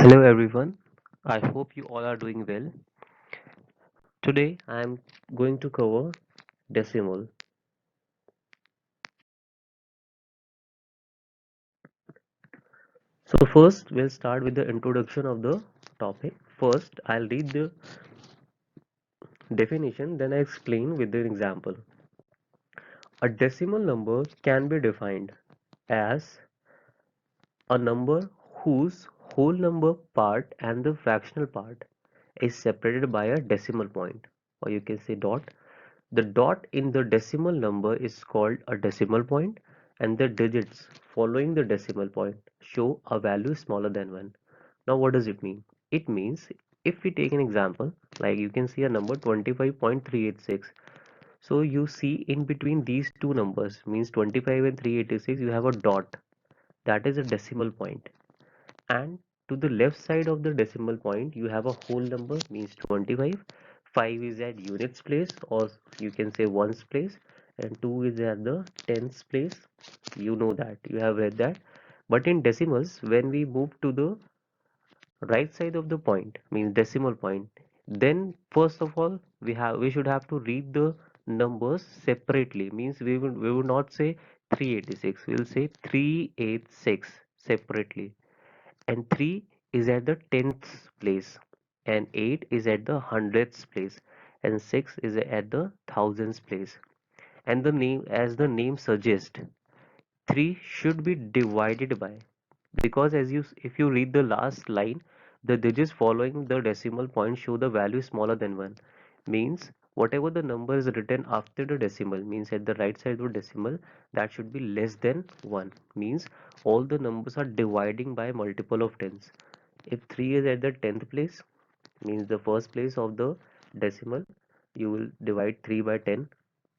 Hello everyone, I hope you all are doing well. Today I am going to cover decimal. So first we'll start with the introduction of the topic. First I'll read the definition, then I explain with an example. A decimal number can be defined as a number whose whole number part and the fractional part is separated by a decimal point, or you can say dot. The dot in the decimal number is called a decimal point, and the digits following the decimal point show a value smaller than 1. Now, what does it mean? It means if we take an example, like you can see a number 25.386. So you see in between these two numbers, means 25 and 386, you have a dot. That is a decimal point. And to the left side of the decimal point, you have a whole number, means 25. 5 is at units place, or you can say ones place, and 2 is at the tens place. You know that, you have read that. But in decimals, when we move to the right side of the point, means decimal point, then first of all we should have to read the numbers separately, means we would not say 386, we'll say 386 separately, and 3 is at the 10th place, and 8 is at the hundredths place, and 6 is at the thousands place. And the name, as the name suggests, 3 should be divided by, because as you if you read the last line, the digits following the decimal point show the value smaller than 1, means whatever the number is written after the decimal, means at the right side of the decimal, that should be less than 1, means all the numbers are dividing by multiple of tens. If 3 is at the 10th place, means the first place of the decimal, you will divide 3 by 10.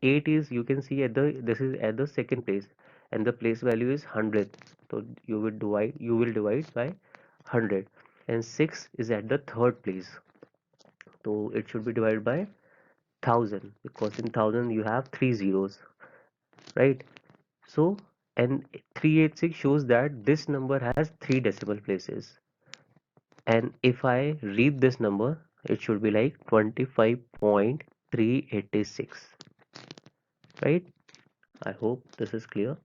8 is, you can see, at the this is at the second place, and the place value is 100, so you will divide by 100. And 6 is at the third place, so it should be divided by 1000, because in 1000 you have three zeros, right? So, and 386 shows that this number has three decimal places, and if I read this number, it should be like 25.386, right? I hope this is clear.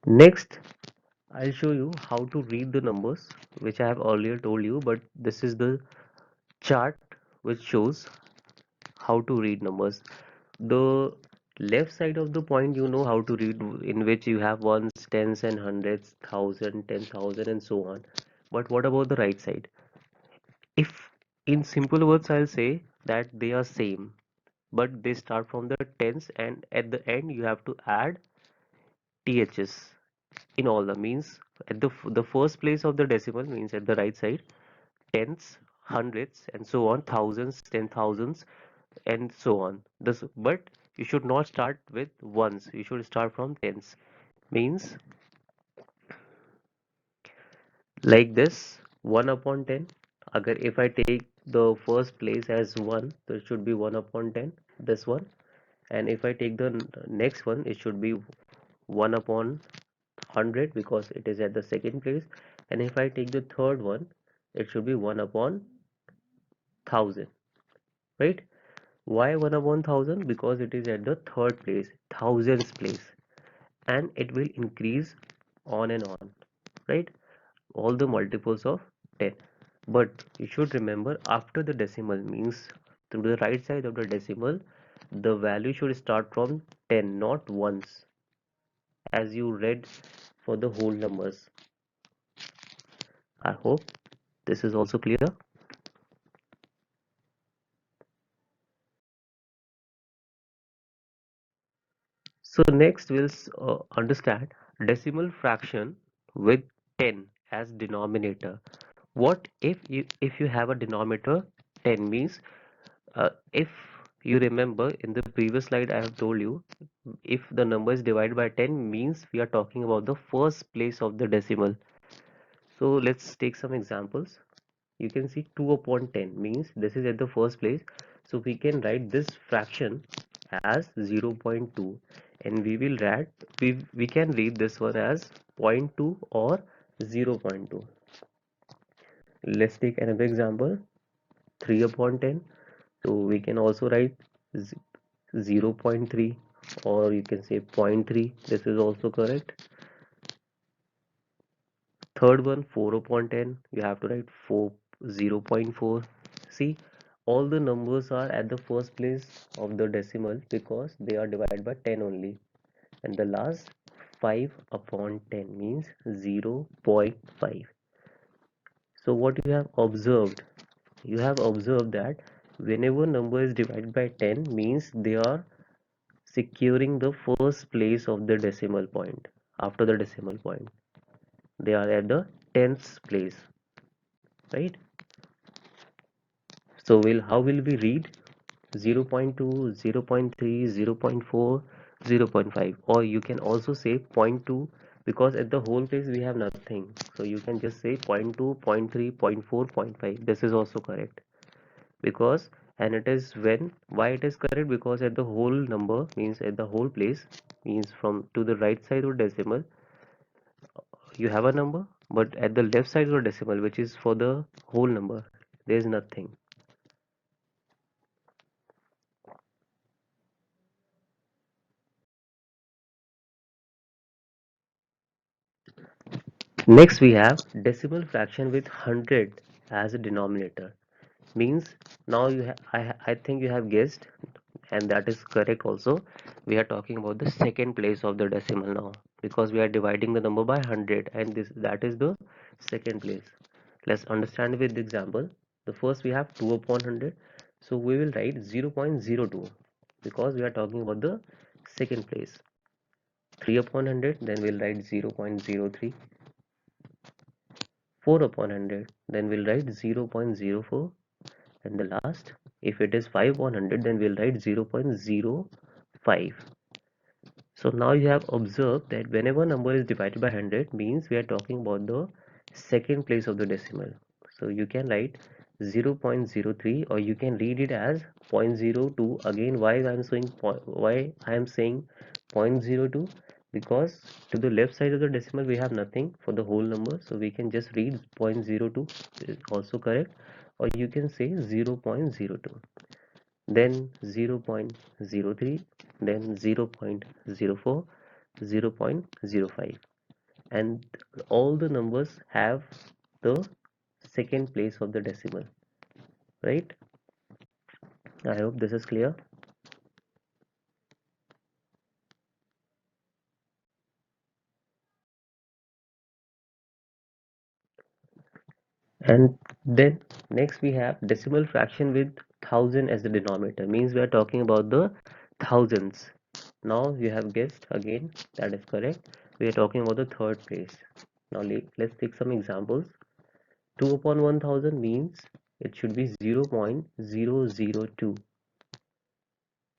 Next, I'll show you how to read the numbers, which I have earlier told you, but this is the chart which shows how to read numbers. The left side of the point, you know how to read, in which you have ones, tens, and hundreds, thousand, 10,000, and so on. But what about the right side? If in simple words, I'll say that they are same, but they start from the tens, and at the end you have to add ths in all the, means at the first place of the decimal, means at the right side, tens, hundreds, and so on, thousands, 10,000s, and so on. This, but you should not start with ones, you should start from tens, means like this, 1 upon 10. Agar if I take the first place as 1, so it should be 1 upon 10, this one. And if I take the next one, it should be 1 upon 100, because it is at the second place. And if I take the third one, it should be 1 upon 1000, right? Why 1 upon 1000? Because it is at the third place, thousands place, and it will increase on and on, right? All the multiples of 10. But you should remember, after the decimal, means to the right side of the decimal, the value should start from 10, not ones, as you read for the whole numbers. I hope this is also clear. So next we'll understand decimal fraction with 10 as denominator. What if you have a denominator 10, means if you remember in the previous slide I have told you, if the number is divided by 10, means we are talking about the first place of the decimal. So let's take some examples. You can see 2 upon 10, means this is at the first place, so we can write this fraction as 0.2. and we can read this one as zero point 0.2 or 0.2. Let's take another example, 3 upon 10. So we can also write 0.3, or you can say zero point 0.3. This is also correct. Third one, 4 upon 10. You have to write 0.4. See, all the numbers are at the first place of the decimal because they are divided by 10 only. And the last, 5 upon 10 means 0.5. So what you have observed? You have observed that whenever number is divided by 10 means they are securing the first place of the decimal point. After the decimal point, they are at the 10th place, right? So how will we read 0.2, 0.3, 0.4, 0.5? Or you can also say zero point 0.2, because at the whole place we have nothing. So you can just say 0.2, 0.3, 0.4, 0.5. This is also correct. Because, and it is when, why it is correct? Because at the whole number means at the whole place means from to the right side of decimal you have a number, but at the left side of the decimal, which is for the whole number, there is nothing. Next we have decimal fraction with 100 as a denominator. Means now I think you have guessed, and that is correct also. We are talking about the second place of the decimal now, because we are dividing the number by 100, and that is the second place. Let's understand with the example. The first we have 2 upon 100, so we will write 0.02 because we are talking about the second place. 3 upon 100, then we'll write 0.03. 4 upon 100, then we'll write 0.04. And the last, if it is 5 upon 100, then we'll write 0.05. So now you have observed that whenever number is divided by 100 means we are talking about the second place of the decimal. So you can write 0.03, or you can read it as 0.02. Again, why I am saying 0.02? Because to the left side of the decimal we have nothing for the whole number, so we can just read 0.02 is also correct, or you can say 0.02, then 0.03, then 0.04, 0.05, and all the numbers have the second place of the decimal, right? I hope this is clear. And then next we have decimal fraction with 1000 as the denominator. Means we are talking about the thousands. Now you have guessed again, that is correct. We are talking about the third place. Now let's take some examples. 2 upon 1000 means it should be 0.002.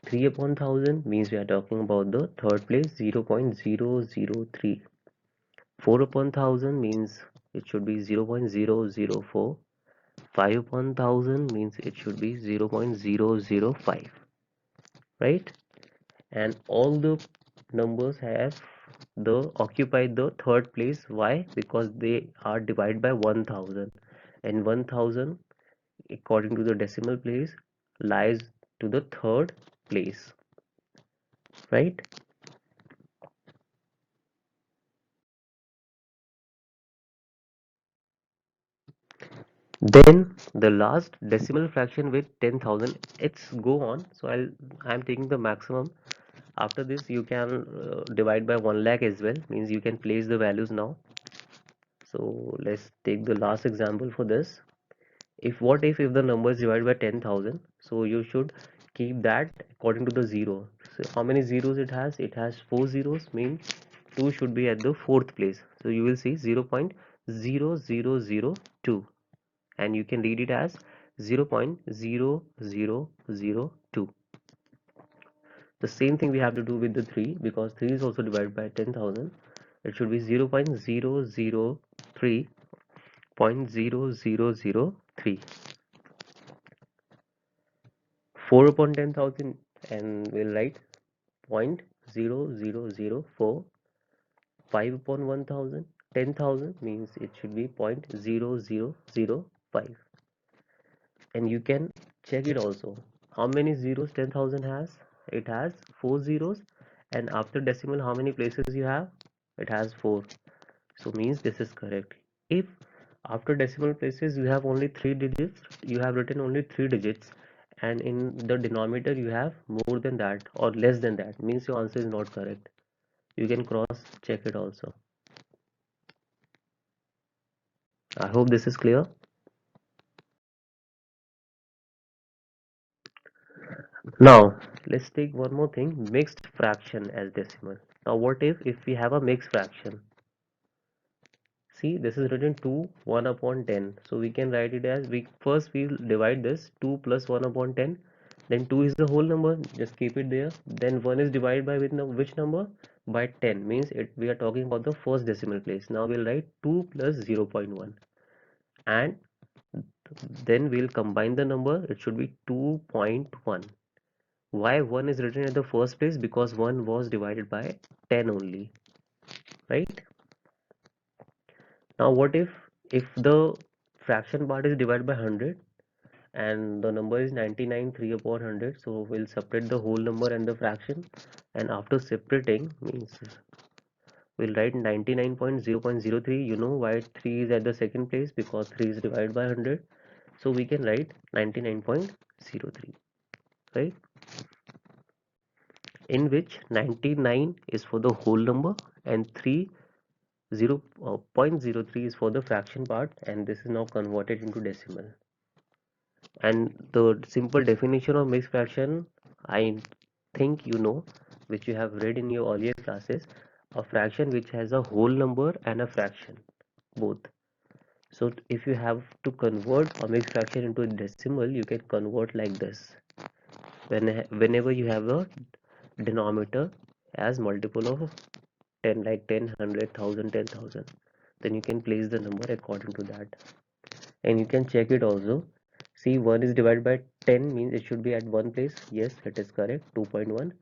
3 upon 1000 means we are talking about the third place, 0.003. 4 upon 1000 means it should be 0.004. 5 upon 1000 means it should be 0.005, right? And all the numbers have the occupy the third place. Why? Because they are divided by 1000, and 1000 according to the decimal place lies to the third place, right? Then the last, decimal fraction with 10,000. It's go on, so I'm taking the maximum. After this you can divide by 1 lakh as well, means you can place the values now. So let's take the last example for this. If the number is divided by 10,000, so you should keep that according to the zero. So how many zeros it has? It has 4 zeros, means 2 should be at the fourth place. So you will see 0.0002, and you can read it as 0.0002. The same thing we have to do with the 3, because 3 is also divided by 10,000. It should be 0.003.0003. 4 upon 10,000, and we'll write 0.0004. 5 upon 1000, 10,000 means it should be 0.0005. And you can check it also. How many zeros 10,000 has? It has 4 zeros. And after decimal, how many places you have? It has 4. So means this is correct. If after decimal places you have only 3 digits, you have written only 3 digits, and in the denominator you have more than that or less than that, means your answer is not correct. You can cross check it also. I hope this is clear. Now let's take one more thing, mixed fraction as decimal. Now what if we have a mixed fraction? See, this is written 2 1 upon 10. So we can write it as, we first we'll divide this 2 plus 1 upon 10. Then 2 is the whole number, just keep it there. Then 1 is divided by which number? By 10, means it we are talking about the first decimal place. Now we'll write 2 plus 0.1, and then we'll combine the number, it should be 2.1. Why 1 is written at the first place? Because 1 was divided by 10 only, right? Now what if the fraction part is divided by 100 and the number is 99 3 upon 100, so we'll separate the whole number and the fraction, and after separating means we'll write 99.0.03. You know why 3 is at the second place? Because 3 is divided by 100, so we can write 99.03, right? In which 99 is for the whole number and 0.03 is for the fraction part, and this is now converted into decimal. And the simple definition of mixed fraction, I think you know, which you have read in your earlier classes, a fraction which has a whole number and a fraction both. So if you have to convert a mixed fraction into a decimal, you can convert like this. Whenever you have a denominator as multiple of 10, like 10, 100,000, 10,000, then you can place the number according to that. And you can check it also. See, 1 is divided by 10 means it should be at one place. Yes, it is correct, 2.1.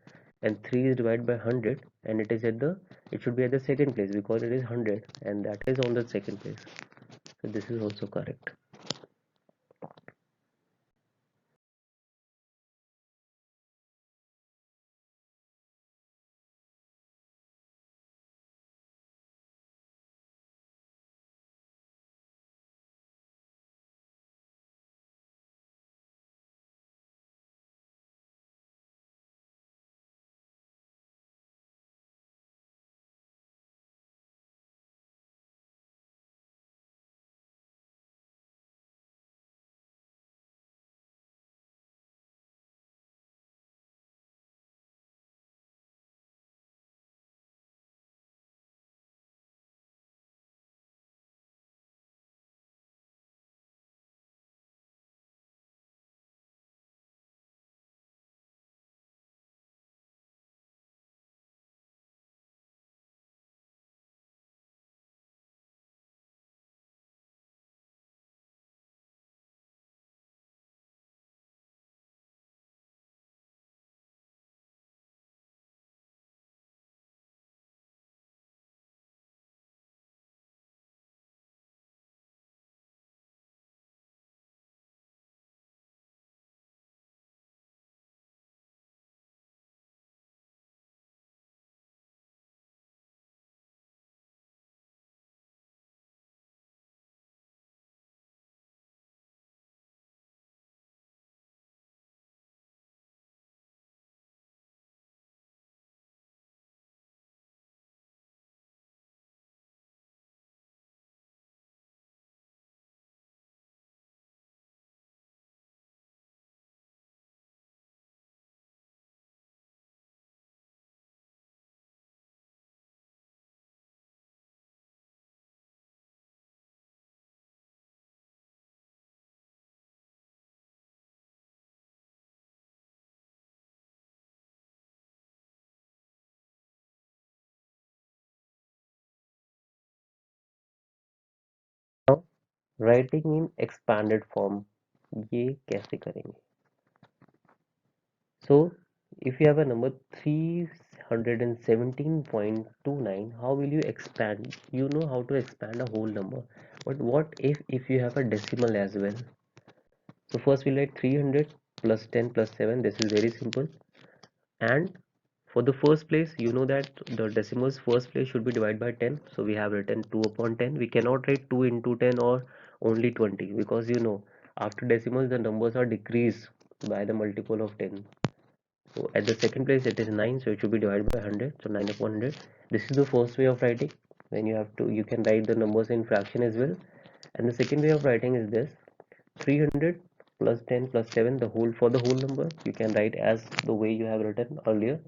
And 3 is divided by 100 and it should be at the second place because it is 100 and that is on the second place. So this is also correct. Now writing in expanded form, ये कैसे करेंगे? So if you have a number 3 117.29. How will you expand? You know how to expand a whole number, but what if you have a decimal as well? So first we write 300 plus 10 plus 7. This is very simple. And for the first place, you know that the decimals first place should be divided by 10. So we have written 2 upon 10. We cannot write 2 into 10 or only 20, because you know after decimals the numbers are decreased by the multiple of 10. So at the second place it is 9, so it should be divided by 100. So 9 upon 100. This is the first way of writing. When you can write the numbers in fraction as well. And the second way of writing is this: 300 plus 10 plus 7, the whole for the whole number. You can write as the way you have written earlier.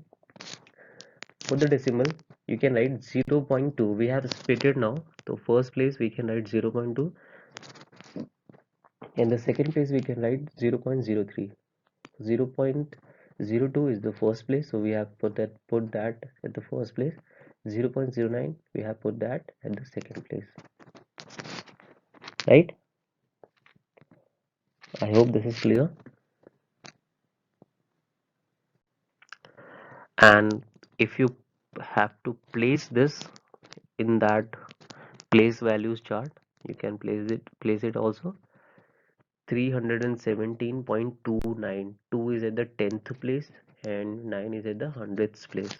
For the decimal, you can write 0.2. We have split it now. So first place we can write 0.2, and the second place we can write 0.03. 0.02 is the first place, so we have put that at the first place. 0.09 we have put that at the second place, right? I hope this is clear. And if you have to place this in that place values chart, you can place it also. 317.29. 2 is at the 10th place and 9 is at the 100th place.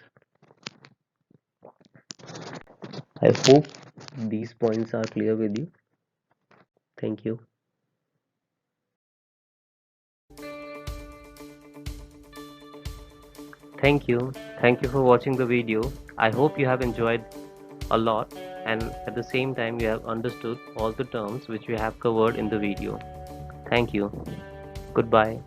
I hope these points are clear with you. Thank you. Thank you. Thank you for watching the video. I hope you have enjoyed a lot, and at the same time you have understood all the terms which we have covered in the video. Thank you. Goodbye.